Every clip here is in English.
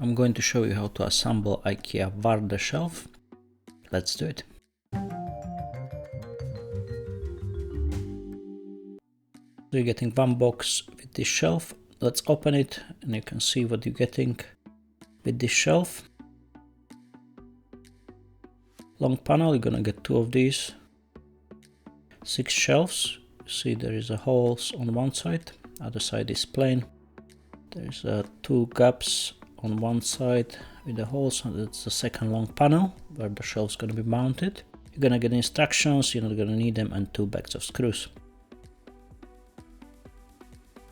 I'm going to show you how to assemble Ikea VA RDE shelf. Let's do it. So you're getting one box with this shelf. Let's open it and you can see what you're getting with this shelf. Long panel, you're gonna get 2 of these. 6 shelves. See there is a holes on one side, other side is plain. There's 2 gaps on one side with the holes, and that's the second long panel where the shelf's gonna be mounted. You're gonna get instructions, you're not gonna need them, and 2 bags of screws.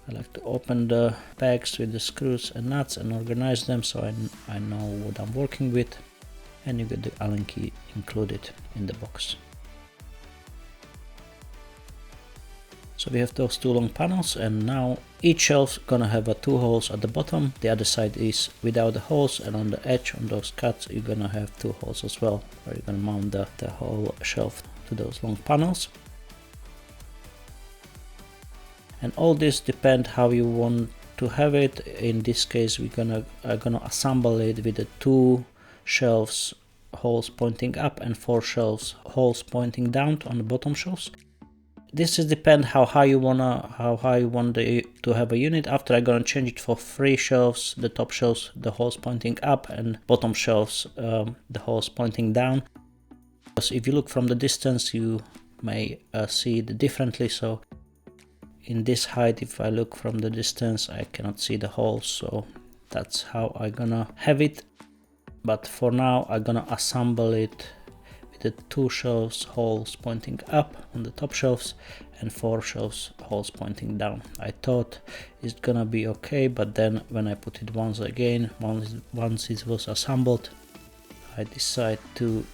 I like to open the bags with the screws and nuts and organize them so I know what I'm working with, and you get the Allen key included in the box. So we have those 2 long panels, and now each shelf gonna have 2 holes at the bottom. The other side is without the holes, and on the edge on those cuts you're gonna have 2 holes as well, where you're gonna mount the whole shelf to those long panels. And all this depends how you want to have it. In this case we're gonna assemble it with the 2 shelves holes pointing up and 4 shelves holes pointing down on the bottom shelves. This is depend how high you want to have a unit. After I'm gonna change it for 3 shelves, the top shelves the holes pointing up, and bottom shelves the holes pointing down. Because if you look from the distance you may see it differently. So in this height, if I look from the distance, I cannot see the holes, so that's how I'm gonna have it. But for now I'm gonna assemble it with the 2 shelves holes pointing up on the top shelves and 4 shelves holes pointing down. I thought it's gonna be okay, but then when I put it once it was assembled, I decided to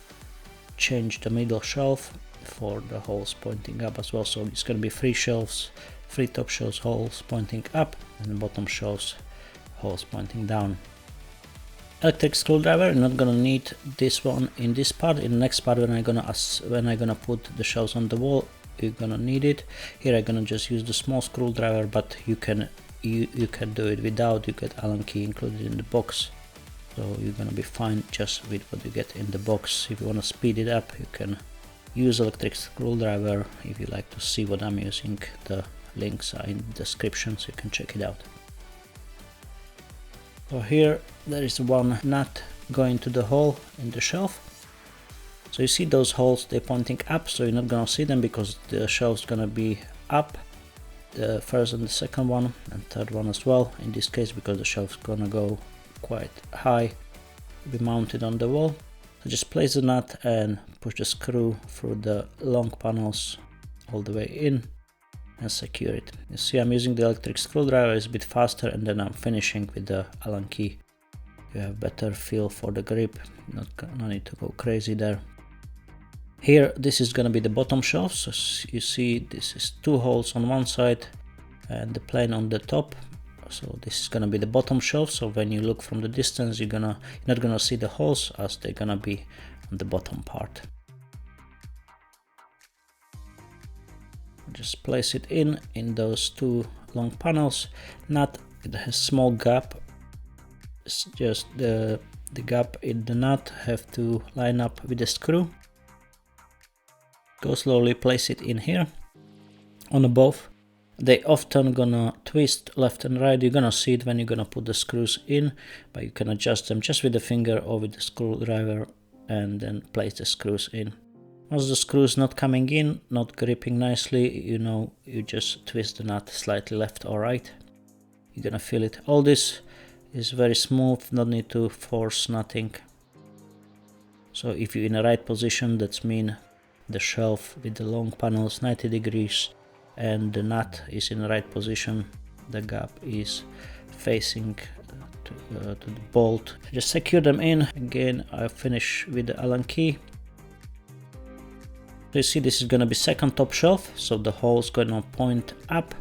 change the middle shelf for the holes pointing up as well. So it's gonna be 3 shelves, 3 top shelves holes pointing up and bottom shelves holes pointing down. Electric screwdriver, you're not gonna need this one in this part. In the next part, when I'm gonna put the shelves on the wall, you're gonna need it. Here I'm gonna just use the small screwdriver, but you can do it without. You get Allen key included in the box, so you're gonna be fine just with what you get in the box. If you wanna speed it up, you can use electric screwdriver. If you like to see what I'm using, the links are in the description, so you can check it out. So here there is one nut going to the hole in the shelf. So you see those holes, they're pointing up, so you're not gonna see them because the shelf's gonna be up, the first and the second one and third one as well. In this case, because the shelf's gonna go quite high, be mounted on the wall. So just place the nut and push the screw through the long panels all the way in and secure it. You see I'm using the electric screwdriver, it's a bit faster, and then I'm finishing with the Allen key. You have better feel for the grip, no need to go crazy there. Here this is gonna be the bottom shelf, so you see this is 2 holes on one side and the plane on the top. So this is gonna be the bottom shelf, so when you look from the distance you're not gonna see the holes, as they're gonna be on the bottom part. Just place it in those 2 long panels. Nut, it has small gap. It's just the gap in the nut have to line up with the screw. Go slowly, place it in here on above. They often gonna twist left and right. You're gonna see it when you're gonna put the screws in, but you can adjust them just with the finger or with the screwdriver and then place the screws in. Once the screw is not coming in, not gripping nicely, you just twist the nut slightly left or right. You're gonna feel it. All this is very smooth, no need to force nothing. So if you're in the right position, that's mean the shelf with the long panels 90 degrees and the nut is in the right position, the gap is facing to the bolt. Just secure them in. Again, I finish with the Allen key. So you see this is gonna be second top shelf, so the hole's gonna point up,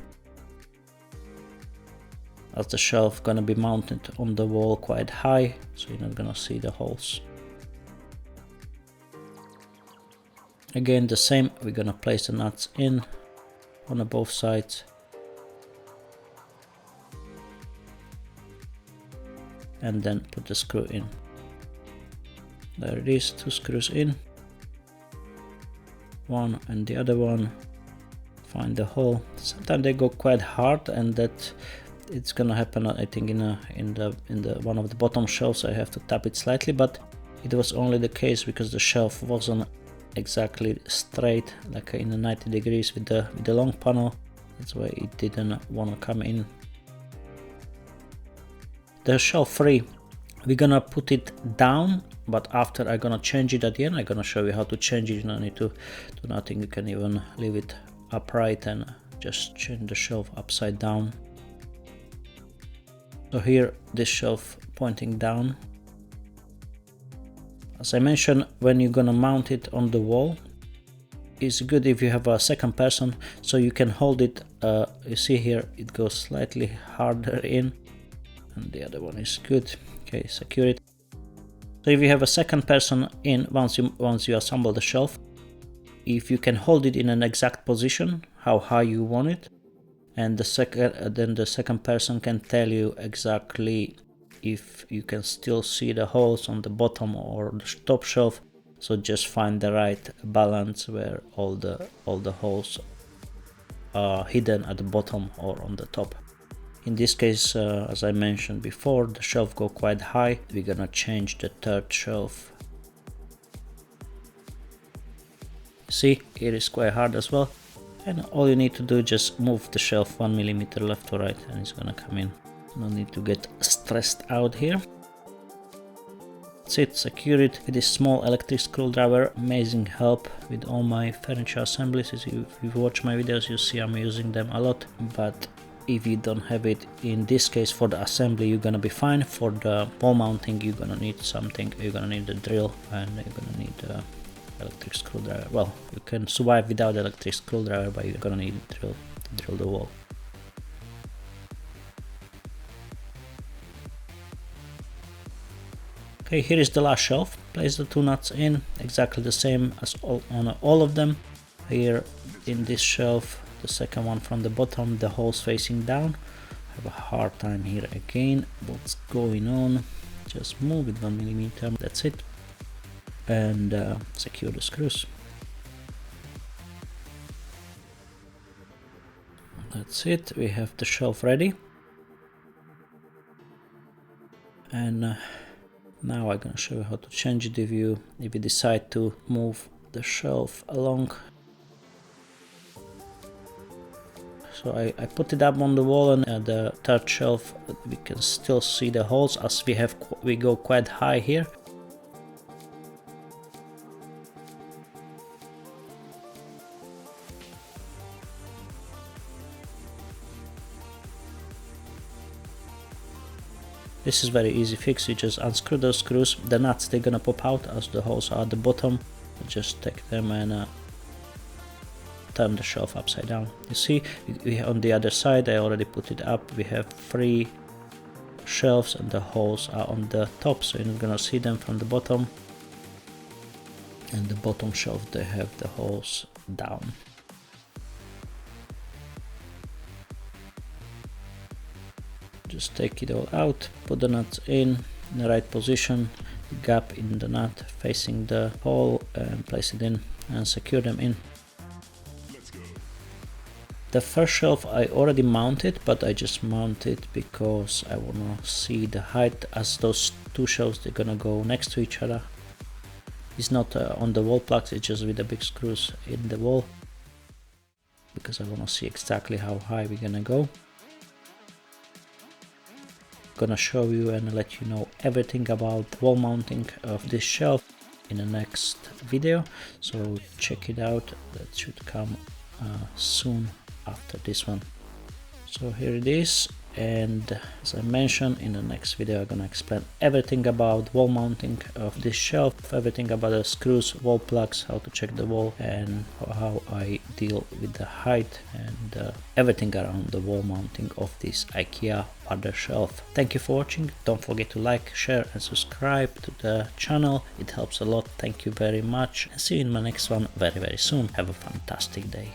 as the shelf gonna be mounted on the wall quite high, so you're not gonna see the holes. Again the same, we're gonna place the nuts in on both sides and then put the screw in. There it is, 2 screws in, one and the other one. Find the hole. Sometimes they go quite hard, and that it's gonna happen, I think, in the one of the bottom shelves. I have to tap it slightly, but it was only the case because the shelf wasn't exactly straight, like in the 90 degrees with the long panel. That's why it didn't want to come in. The shelf 3, we're gonna put it down, but after I'm gonna change it at the end. I'm gonna show you how to change it. You don't need to do nothing. You can even leave it upright and just change the shelf upside down. So here, this shelf pointing down. As I mentioned, when you're gonna mount it on the wall, it's good if you have a second person, so you can hold it. You see here, it goes slightly harder in, and the other one is good. Okay, secure it. So if you have a second person in, once you assemble the shelf, if you can hold it in an exact position, how high you want it, and then the second person can tell you exactly if you can still see the holes on the bottom or the top shelf. So just find the right balance where all the holes are hidden at the bottom or on the top. In this case, as I mentioned before, the shelf go quite high. We're gonna change the third shelf. See, it is quite hard as well, and all you need to do is just move the shelf 1 millimeter left or right, and it's gonna come in. No need to get stressed out here. That's it, secure it with this small electric screwdriver. Amazing help with all my furniture assemblies. If you watch my videos, you see I'm using them a lot, but if you don't have it, in this case for the assembly, you're gonna be fine. For the wall mounting, you're gonna need something. You're gonna need a drill, and you're gonna need a electric screwdriver. Well, you can survive without electric screwdriver, but you're gonna need a drill to drill the wall. Okay, here is the last shelf. Place the 2 nuts in, exactly the same as on all of them. Here in this shelf, the second one from the bottom, the holes facing down. I have a hard time here again. What's going on? Just move it 1 millimeter. That's it. And secure the screws. That's it. We have the shelf ready. And now I'm gonna show you how to change it if you decide to move the shelf along. So I put it up on the wall, and at the third shelf we can still see the holes as we go quite high here. This is very easy fix. You just unscrew those screws. The nuts, they're gonna pop out as the holes are at the bottom. Just take them and turn the shelf upside down. You see, on the other side, I already put it up. We have 3 shelves, and the holes are on the top, so you're not gonna see them from the bottom. And the bottom shelf, they have the holes down. Just take it all out, put the nuts in the right position, gap in the nut facing the hole, and place it in and secure them in. The first shelf I already mounted, but I just mounted because I want to see the height, as those 2 shelves, they're gonna go next to each other. It's not on the wall plugs, it's just with the big screws in the wall, because I want to see exactly how high we're gonna go. Gonna show you and let you know everything about wall mounting of this shelf in the next video, so check it out. That should come soon after this one. So here it is, and as I mentioned, in the next video I'm gonna explain everything about wall mounting of this shelf, everything about the screws, wall plugs, how to check the wall, and how I deal with the height, and everything around the wall mounting of this Ikea VA RDE shelf. Thank you for watching. Don't forget to like, share and subscribe to the channel. It helps a lot. Thank you very much, and see you in my next one very soon. Have a fantastic day.